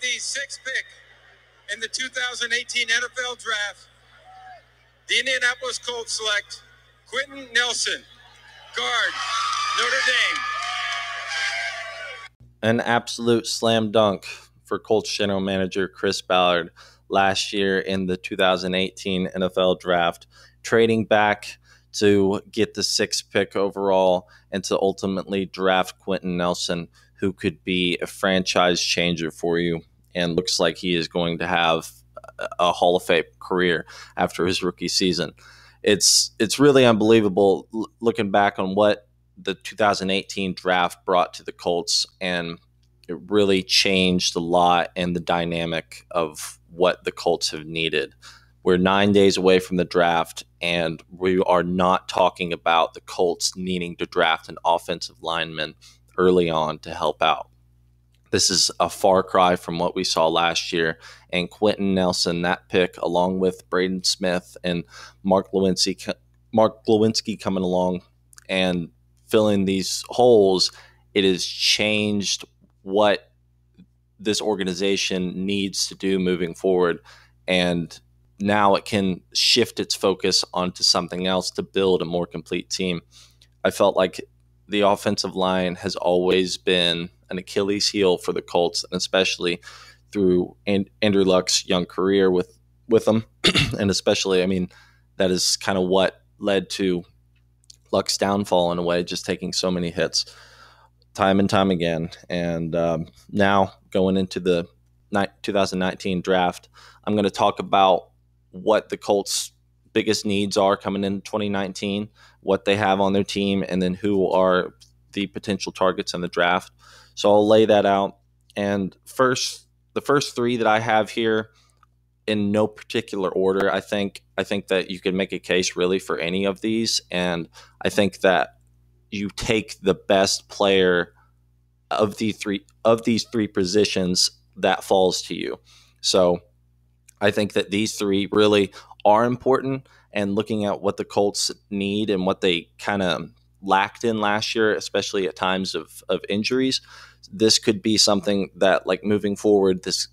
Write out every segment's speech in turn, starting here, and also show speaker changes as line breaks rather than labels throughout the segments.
the sixth pick in the 2018 NFL Draft, the Indianapolis Colts select Quentin Nelson, guard, Notre Dame.
An absolute slam dunk for Colts general manager Chris Ballard last year in the 2018 NFL Draft, trading back to get the sixth pick overall and to ultimately draft Quentin Nelson, who could be a franchise changer for you, and looks like he is going to have a Hall of Fame career after his rookie season. It's really unbelievable looking back on what the 2018 draft brought to the Colts, and it really changed a lot in the dynamic of what the Colts have needed. We're 9 days away from the draft, and we are not talking about the Colts needing to draft an offensive lineman early on to help out. This is a far cry from what we saw last year, and Quentin Nelson, that pick, along with Braden Smith and Mark Lewinsky coming along and filling these holes, it has changed what this organization needs to do moving forward, and now it can shift its focus onto something else to build a more complete team. I felt like the offensive line has always been an Achilles heel for the Colts, and especially through Andrew Luck's young career with them. And especially, I mean, that is kind of what led to Luck's downfall in a way, just taking so many hits time and time again. And now going into the 2019 draft, I'm going to talk about what the Colts' biggest needs are coming in 2019, what they have on their team, and then who are the potential targets in the draft. So I'll lay that out. And the first three that I have here, in no particular order, I think that you can make a case really for any of these, and I think that you take the best player of these three positions that falls to you. So I think that these three really are important, and looking at what the Colts need and what they kind of lacked in last year, especially at times of injuries, this could be something that, like, moving forward, this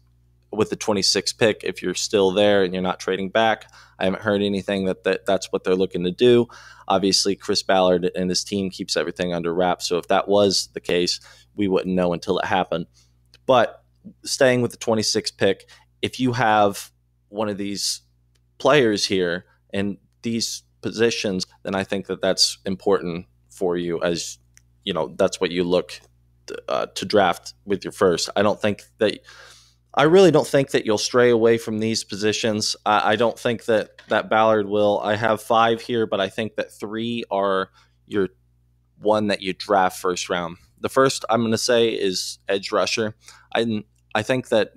with the 26th pick, if you're still there and you're not trading back, I haven't heard anything that's what they're looking to do. Obviously, Chris Ballard and his team keeps everything under wraps, so if that was the case, we wouldn't know until it happened. But staying with the 26th pick, if you have one of these players here in these positions, then I think that that's important for you, as you know, that's what you look to draft with your first. I really don't think that you'll stray away from these positions. I don't think that Ballard will. I have 5 here, but I think that 3 are your one that you draft first round. The first I'm going to say is edge rusher. I think that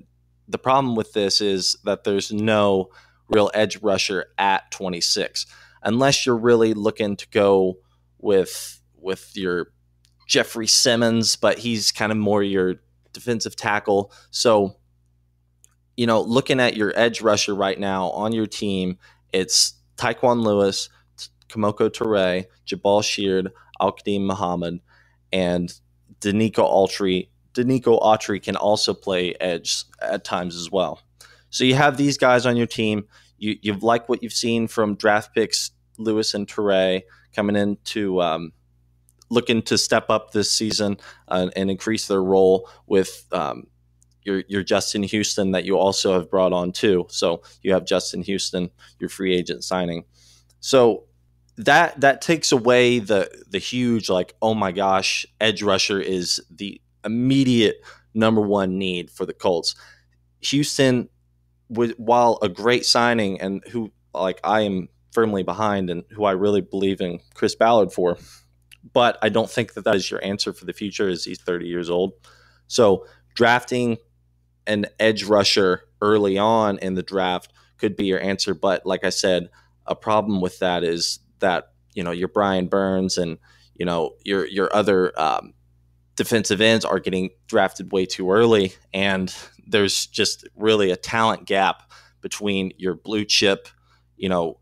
the problem with this is that there's no real edge rusher at 26, unless you're really looking to go with your Jeffrey Simmons, but he's kind of more your defensive tackle. So, you know, looking at your edge rusher right now on your team, it's Tyquan Lewis, Kamoko Toure, Jabal Sheard, Al-Qadim Muhammad, and Danico Autry. Danico Autry can also play edge at times as well. So you have these guys on your team. You've liked what you've seen from draft picks Lewis and Toure coming in to looking to step up this season and increase their role with your Justin Houston that you also have brought on too. So you have Justin Houston, your free agent signing. So that takes away the huge, like, oh my gosh, edge rusher is the immediate number one need for the Colts. Houston, while a great signing, and who, like, I am firmly behind and who I really believe in Chris Ballard for, but I don't think that is your answer for the future, as he's 30 years old. So drafting an edge rusher early on in the draft could be your answer. But like I said, a problem with that is that, you know, your Brian Burns and, you know, your other defensive ends are getting drafted way too early. And there's just really a talent gap between your blue chip, you know,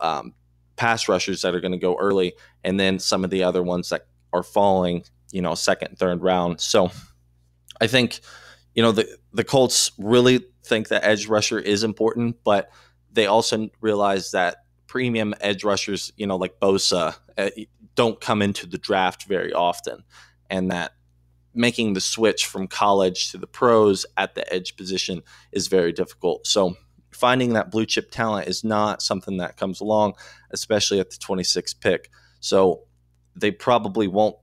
pass rushers that are going to go early, and then some of the other ones that are falling, you know, second, third round. So I think, the Colts really think that edge rusher is important, but they also realize that premium edge rushers, like Bosa, don't come into the draft very often, and that making the switch from college to the pros at the edge position is very difficult. So finding that blue chip talent is not something that comes along, especially at the 26th pick. So they probably won't,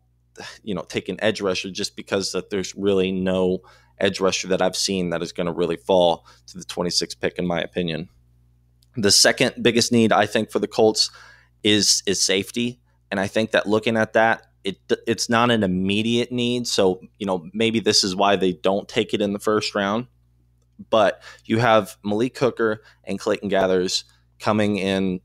take an edge rusher just because that there's really no edge rusher that I've seen that is going to really fall to the 26th pick, in my opinion. The second biggest need, I think, for the Colts is safety. And I think that looking at that, it's not an immediate need. So, maybe this is why they don't take it in the first round. But you have Malik Hooker and Clayton Gathers coming in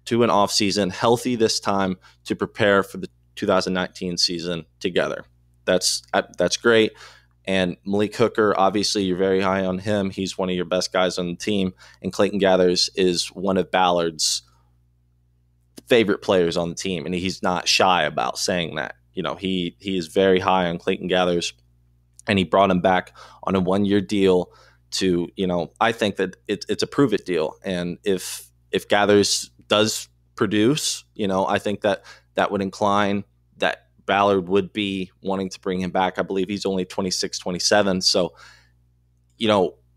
to an offseason healthy this time to prepare for the 2019 season together. That's great. And Malik Hooker, obviously, you're very high on him. He's one of your best guys on the team. And Clayton Gathers is one of Ballard's favorite players on the team. And he's not shy about saying that. He is very high on Clayton Gathers. And he brought him back on a 1-year deal to, I think that it's a prove-it deal. And if Gathers does produce, I think that would incline that Ballard would be wanting to bring him back. I believe he's only 26, 27. So,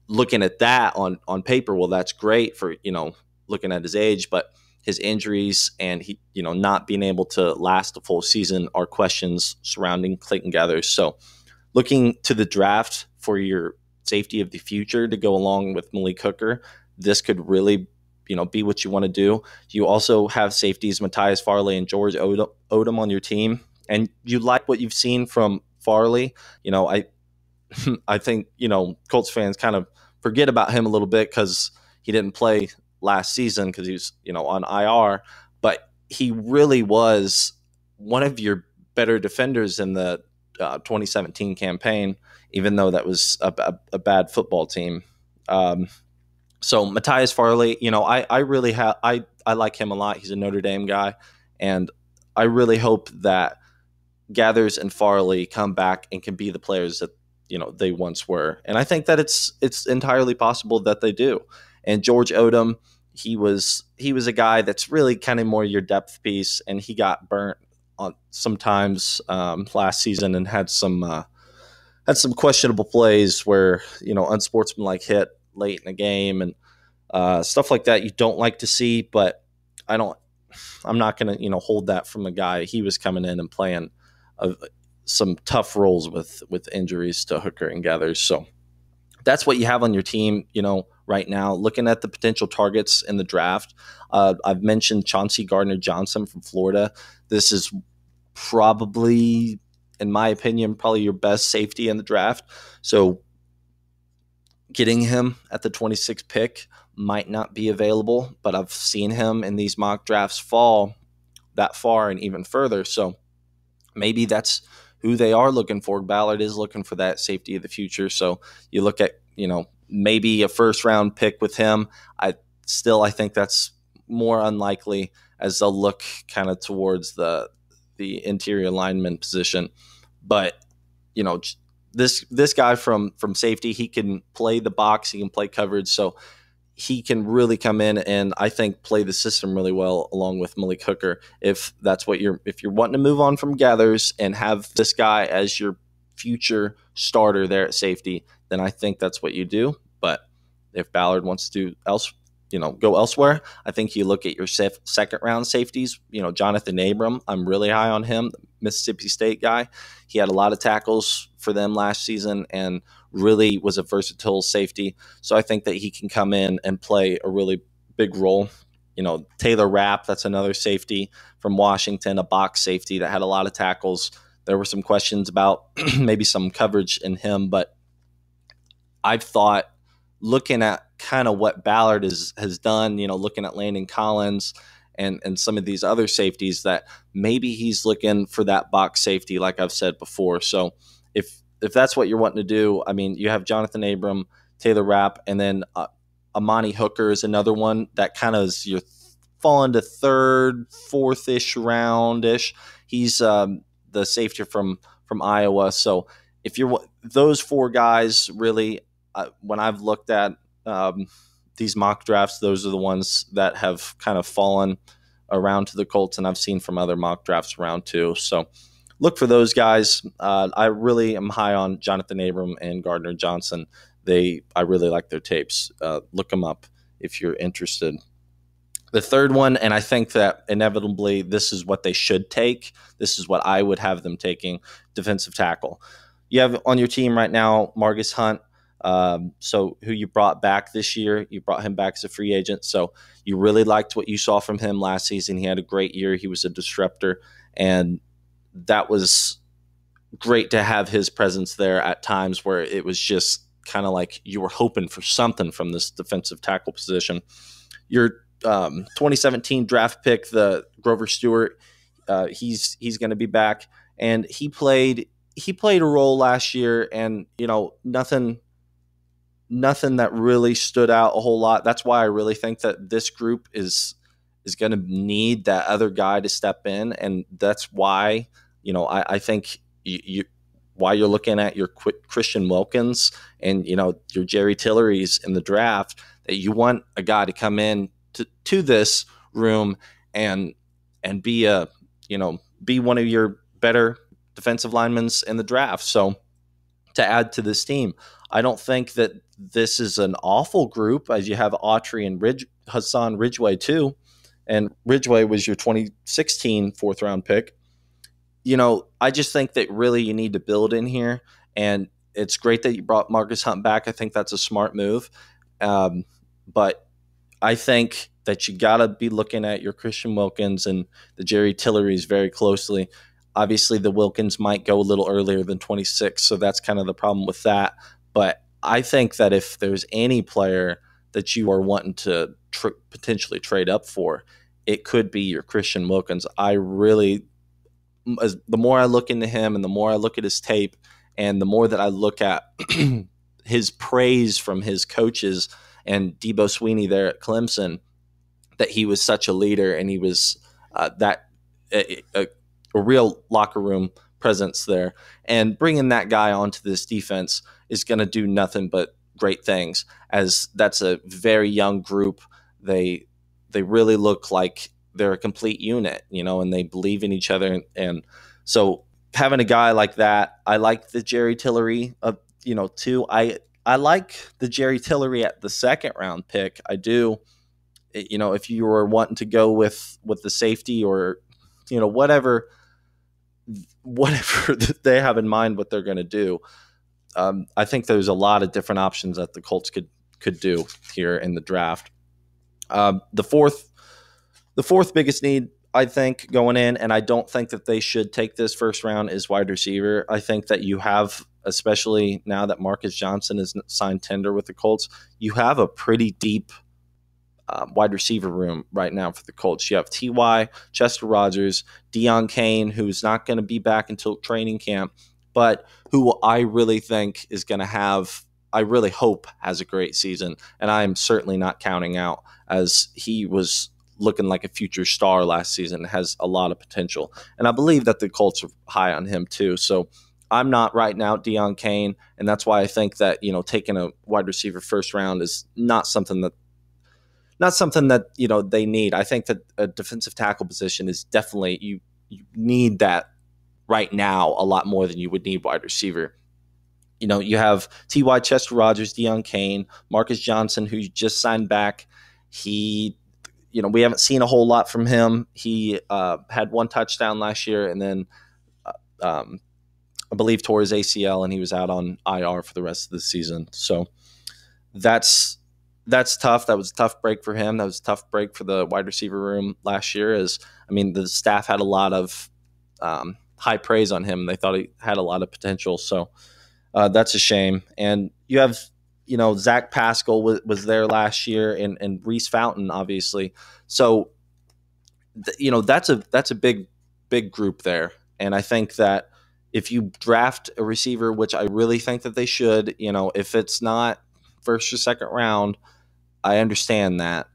looking at that on paper, well, that's great for, looking at his age, but his injuries and he, not being able to last a full season are questions surrounding Clayton Gathers. So looking to the draft for your safety of the future to go along with Malik Hooker, this could really, be what you want to do. You also have safeties Matthias Farley and George Odom on your team. And you like what you've seen from Farley. I think, Colts fans kind of forget about him a little bit because he didn't play last season because he was, on IR. But he really was one of your better defenders in the 2017 campaign, even though that was a bad football team. So Matthias Farley, I really I like him a lot. He's a Notre Dame guy. And I really hope that Gathers and Farley come back and can be the players that they once were, and I think that it's entirely possible that they do. And George Odom, he was a guy that's really kind of more your depth piece, and he got burnt on sometimes last season and had some questionable plays where unsportsmanlike hit late in the game and stuff like that. You don't like to see, but I'm not going to hold that from a guy. He was coming in and playing some tough roles with injuries to Hooker and Gathers. So that's what you have on your team, right now. Looking at the potential targets in the draft, I've mentioned Chauncey Gardner-Johnson from Florida. This is probably, in my opinion, probably your best safety in the draft. So getting him at the 26th pick might not be available, but I've seen him in these mock drafts fall that far and even further. So maybe that's who they are looking for. Ballard is looking for that safety of the future. So you look at, maybe a first round pick with him. I think that's more unlikely, as they'll look kind of towards the interior lineman position. But, this guy from safety, he can play the box, he can play coverage. So he can really come in and I think play the system really well along with Malik Hooker. If that's what if you're wanting to move on from Gathers and have this guy as your future starter there at safety, then I think that's what you do. But if Ballard wants to go elsewhere, I think you look at your second round safeties. Jonathan Abram, I'm really high on him, the Mississippi State guy. He had a lot of tackles for them last season and really was a versatile safety. So I think that he can come in and play a really big role. Taylor Rapp, that's another safety from Washington, a box safety that had a lot of tackles. There were some questions about maybe some coverage in him, but I've thought, looking at kind of what Ballard has done, looking at Landon Collins and some of these other safeties, that maybe he's looking for that box safety, like I've said before. So if that's what you're wanting to do, I mean, you have Jonathan Abram, Taylor Rapp, and then Amani Hooker is another one that kind of is fall into third, fourth-ish round-ish. He's the safety from Iowa. So if you're those four guys, really, when I've looked at these mock drafts, those are the ones that have kind of fallen around to the Colts, and I've seen from other mock drafts around too. So look for those guys. I really am high on Jonathan Abram and Gardner Johnson. I really like their tapes. Look them up if you're interested. The third one, and I think that inevitably this is what they should take. This is what I would have them taking, defensive tackle. You have on your team right now Margus Hunt, so who you brought back this year. You brought him back as a free agent. So you really liked what you saw from him last season. He had a great year. He was a disruptor, and that was great to have his presence there at times where it was just kind of like you were hoping for something from this defensive tackle position. Your 2017 draft pick, the Grover Stewart, he's going to be back, and he played a role last year, and nothing that really stood out a whole lot. That's why I really think that this group is going to need that other guy to step in, and that's why I think why you're looking at your Christian Wilkins and your Jerry Tillery's in the draft, that you want a guy to come in to this room and be be one of your better defensive linemen in the draft. So to add to this team, I don't think that this is an awful group, as you have Autry and Hassan Ridgeway too, and Ridgeway was your 2016 fourth round pick. I just think that really you need to build in here, and it's great that you brought Margus Hunt back. I think that's a smart move, but I think that you got to be looking at your Christian Wilkins and the Jerry Tillery's very closely. Obviously, the Wilkins might go a little earlier than 26, so that's kind of the problem with that. But I think that if there's any player that you are wanting to potentially trade up for, it could be your Christian Wilkins. The more I look into him and the more I look at his tape and the more that I look at his praise from his coaches and Debo Sweeney there at Clemson, that he was such a leader and he was a real locker room presence there. And bringing that guy onto this defense is going to do nothing but great things, as that's a very young group. They really look like they're a complete unit, and they believe in each other. And so having a guy like that, I like the Jerry Tillery, too. I like the Jerry Tillery at the second round pick. I do. If you were wanting to go with the safety or, whatever they have in mind, what they're going to do. I think there's a lot of different options that the Colts could do here in the draft. The fourth biggest need, I think, going in, and I don't think that they should take this first round, is wide receiver. I think that you have, especially now that Marcus Johnson is signed tender with the Colts, you have a pretty deep wide receiver room right now for the Colts. You have T.Y., Chester Rogers, Deion Cain, who's not going to be back until training camp, but who I really think is going to have, I really hope has a great season. And I'm certainly not counting out, as he was looking like a future star last season, has a lot of potential. And I believe that the Colts are high on him too. So I'm not writing out Deion Cain, and that's why I think that, taking a wide receiver first round is not something that they need. I think that a defensive tackle position is definitely, you need that right now a lot more than you would need wide receiver. You have T.Y., Chester Rogers, Deion Cain, Marcus Johnson, who you just signed back. We haven't seen a whole lot from him. He had one touchdown last year, and then I believe tore his ACL, and he was out on IR for the rest of the season. So that's tough. That was a tough break for him. That was a tough break for the wide receiver room last year. The staff had a lot of high praise on him. They thought he had a lot of potential. So that's a shame. And you have, Zach Pascal was there last year, and Reese Fountain, obviously. So, that's a big group there. And I think that if you draft a receiver, which I really think that they should, if it's not first or second round, I understand that,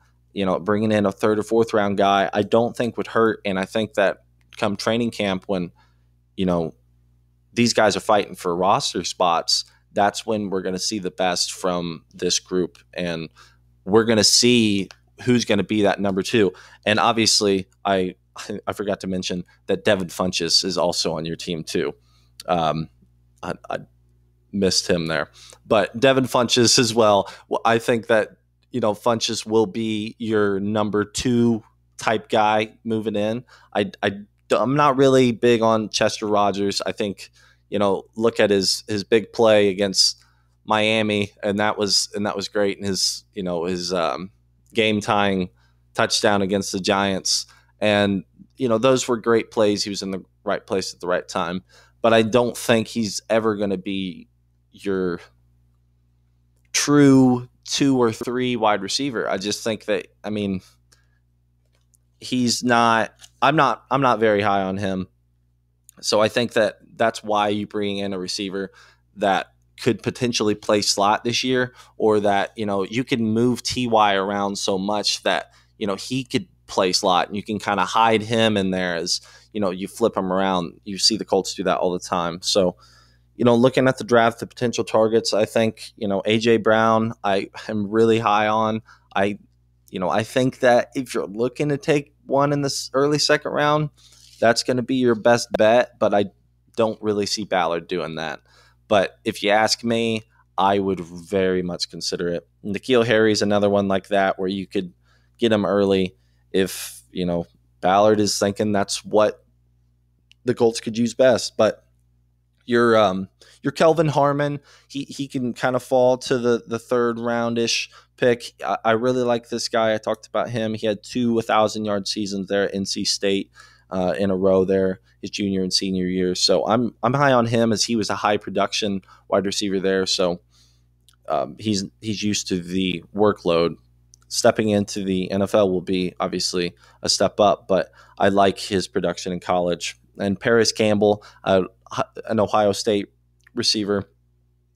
bringing in a third or fourth round guy, I don't think would hurt. And I think that come training camp, when, these guys are fighting for roster spots, that's when we're going to see the best from this group. And we're going to see who's going to be that number 2. And obviously, I forgot to mention that Devin Funchess is also on your team too. I missed him there. But Devin Funchess as well. I think that, Funchess will be your number 2 type guy moving in. I'm not really big on Chester Rogers. I think, look at his big play against Miami, and that was great. And his game tying touchdown against the Giants, and those were great plays. He was in the right place at the right time. But I don't think he's ever going to be your true 2 or 3 wide receiver. I just think that, he's not. I'm not very high on him. So I think that that's why you bring in a receiver that could potentially play slot this year, or that, you can move TY around so much that, he could play slot, and you can kind of hide him in there as, you flip him around. You see the Colts do that all the time. So, looking at the draft, the potential targets, I think, A.J. Brown, I am really high on. I think that if you're looking to take one in this early second round, that's going to be your best bet, but I don't really see Ballard doing that. But if you ask me, I would very much consider it. N'Keal Harry is another one like that, where you could get him early if, Ballard is thinking that's what the Colts could use best. But your Kelvin Harmon, he can kind of fall to the third roundish pick. I really like this guy. I talked about him. He had 2 1,000-yard seasons there at NC State in a row there, his junior and senior years. So I'm high on him, as he was a high production wide receiver there. So he's used to the workload. Stepping into the NFL will be obviously a step up, but I like his production in college. And Paris Campbell, an Ohio State receiver,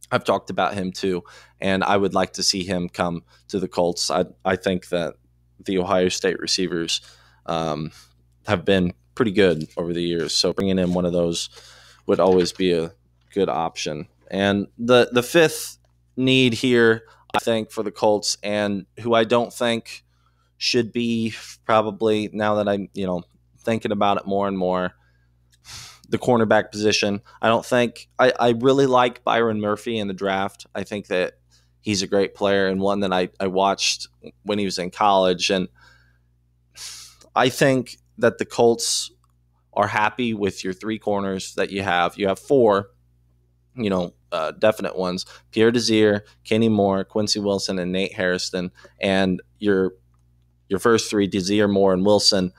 I've talked about him too, and I would like to see him come to the Colts. I think that the Ohio State receivers have been pretty good over the years, so bringing in one of those would always be a good option. And the fifth need here, I think, for the Colts, and who I don't think should be, probably, now that I'm thinking about it more and more, the cornerback position. I don't think I really like Byron Murphy in the draft. I think that he's a great player, and one that I watched when he was in college. And I think that the Colts are happy with your 3 corners that you have. You have 4, definite ones: Pierre Desir, Kenny Moore, Quincy Wilson, and Nate Hairston. And your first 3, Desir, Moore, and Wilson,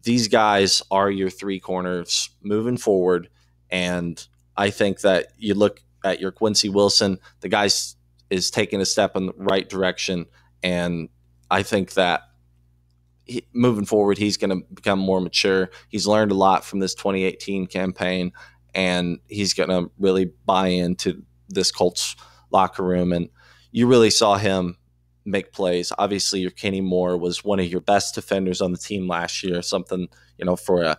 these guys are your 3 corners moving forward. And I think that you look at your Quincy Wilson, the guy is taking a step in the right direction. And I think that moving forward, he's going to become more mature. He's learned a lot from this 2018 campaign, and he's going to really buy into this Colts locker room. And you really saw him make plays. Obviously, your Kenny Moore was one of your best defenders on the team last year, something, for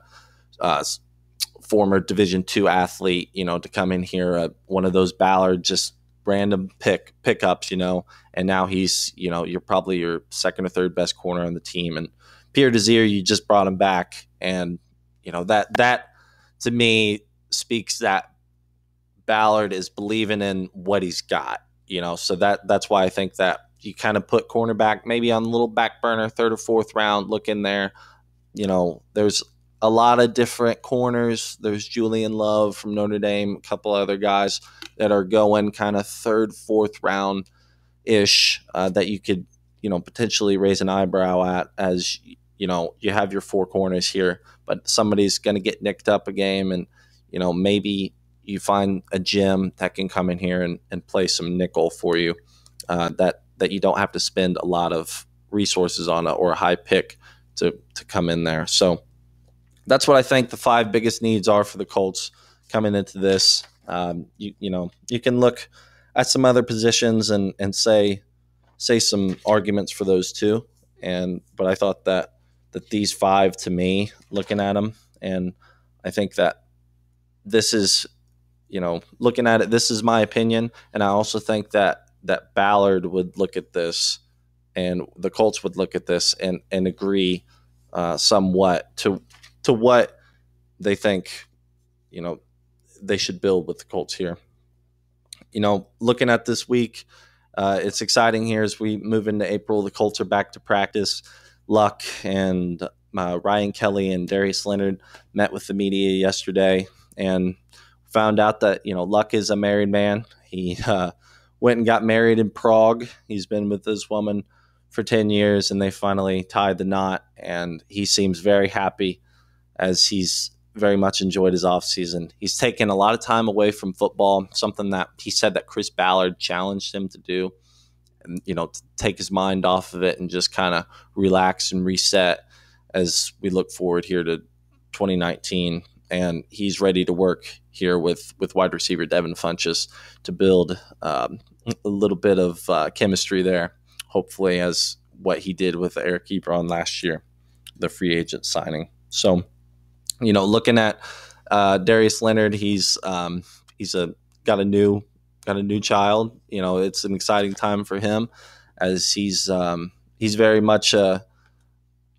a former Division II athlete, to come in here, one of those Ballard just random pickups, and now he's, you're probably your second or third best corner on the team. And Pierre Desir, you just brought him back, and that to me speaks that Ballard is believing in what he's got, so that's why I think that you kind of put cornerback maybe on a little back burner, 3rd or 4th round, look in there. There's a lot of different corners. There's Julian Love from Notre Dame, a couple other guys that are going kind of 3rd, 4th round ish, that you could, potentially raise an eyebrow at, as, you have your 4 corners here, but somebody's going to get nicked up a game, and, maybe you find a gem that can come in here and play some nickel for you, that you don't have to spend a lot of resources on, or a high pick to come in there. So that's what I think the 5 biggest needs are for the Colts coming into this. You can look at some other positions and say some arguments for those too. But I thought that these 5, to me, looking at them, and I think that this is looking at it, this is my opinion, and I also think that Ballard would look at this, and the Colts would look at this and agree somewhat to what they think they should build with the Colts here. Looking at this week, it's exciting here as we move into April. The Colts are back to practice. Luck and Ryan Kelly and Darius Leonard met with the media yesterday and found out that Luck is a married man. He went and got married in Prague. He's been with this woman for 10 years, and they finally tied the knot, and he seems very happy as he's very much enjoyed his offseason. He's taken a lot of time away from football, something that he said that Chris Ballard challenged him to do, and to take his mind off of it and just kind of relax and reset as we look forward here to 2019. And he's ready to work here with wide receiver Devin Funchess to build a little bit of chemistry there, hopefully, as what he did with Eric Ebron last year, the free agent signing. So, looking at Darius Leonard, he's got a new child. It's an exciting time for him as he's very much a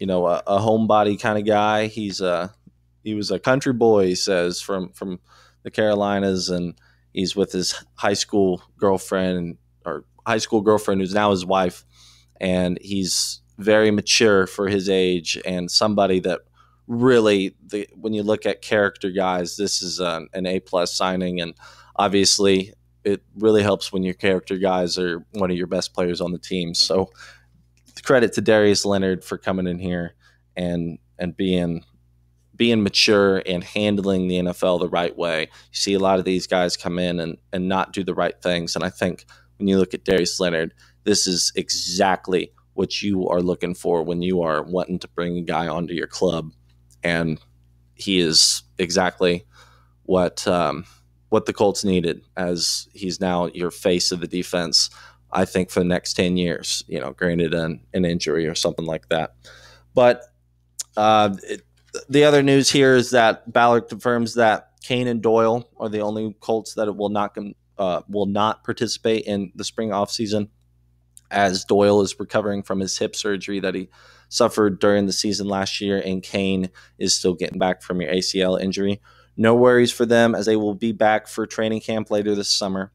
homebody kind of guy. He was a country boy, he says, from the Carolinas, and he's with his high school girlfriend who's now his wife, and he's very mature for his age and somebody that really, when you look at character guys, this is an A+ signing, and obviously it really helps when your character guys are one of your best players on the team. So credit to Darius Leonard for coming in here and being mature and handling the NFL the right way. You see a lot of these guys come in and not do the right things, and I think when you look at Darius Leonard, this is exactly what you are looking for when you are wanting to bring a guy onto your club. And he is exactly what the Colts needed, as he's now your face of the defense, I think, for the next 10 years, granted an injury or something like that. But the other news here is that Ballard confirms that Cain and Doyle are the only Colts that will not participate in the spring offseason, as Doyle is recovering from his hip surgery that he suffered during the season last year, and Cain is still getting back from your ACL injury. No worries for them, as they will be back for training camp later this summer,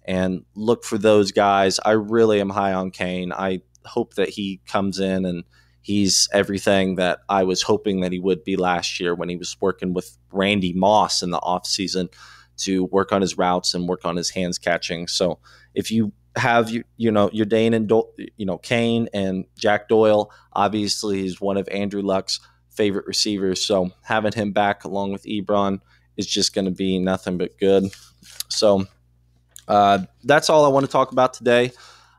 and look for those guys. I really am high on Cain. I hope that he comes in and he's everything that I was hoping that he would be last year when he was working with Randy Moss in the offseason to work on his routes and work on his hands catching. So if you have your Dane and Cain and Jack Doyle, obviously he's one of Andrew Luck's favorite receivers, so having him back along with Ebron is just going to be nothing but good. So that's all I want to talk about today.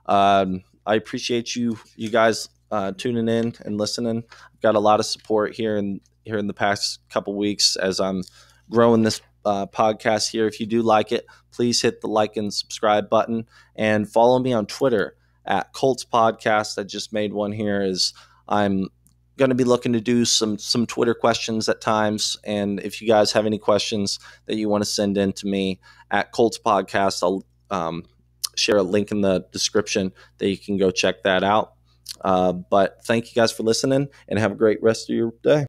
I appreciate you guys tuning in and listening. I've got a lot of support here in the past couple weeks as I'm growing this podcast here. If you do like it, please hit the like and subscribe button, and follow me on Twitter at Colts Podcast. I just made one here, as I'm going to be looking to do some Twitter questions at times. And if you guys have any questions that you want to send in to me at Colts Podcast, I'll share a link in the description that you can go check that out. But thank you guys for listening, and have a great rest of your day.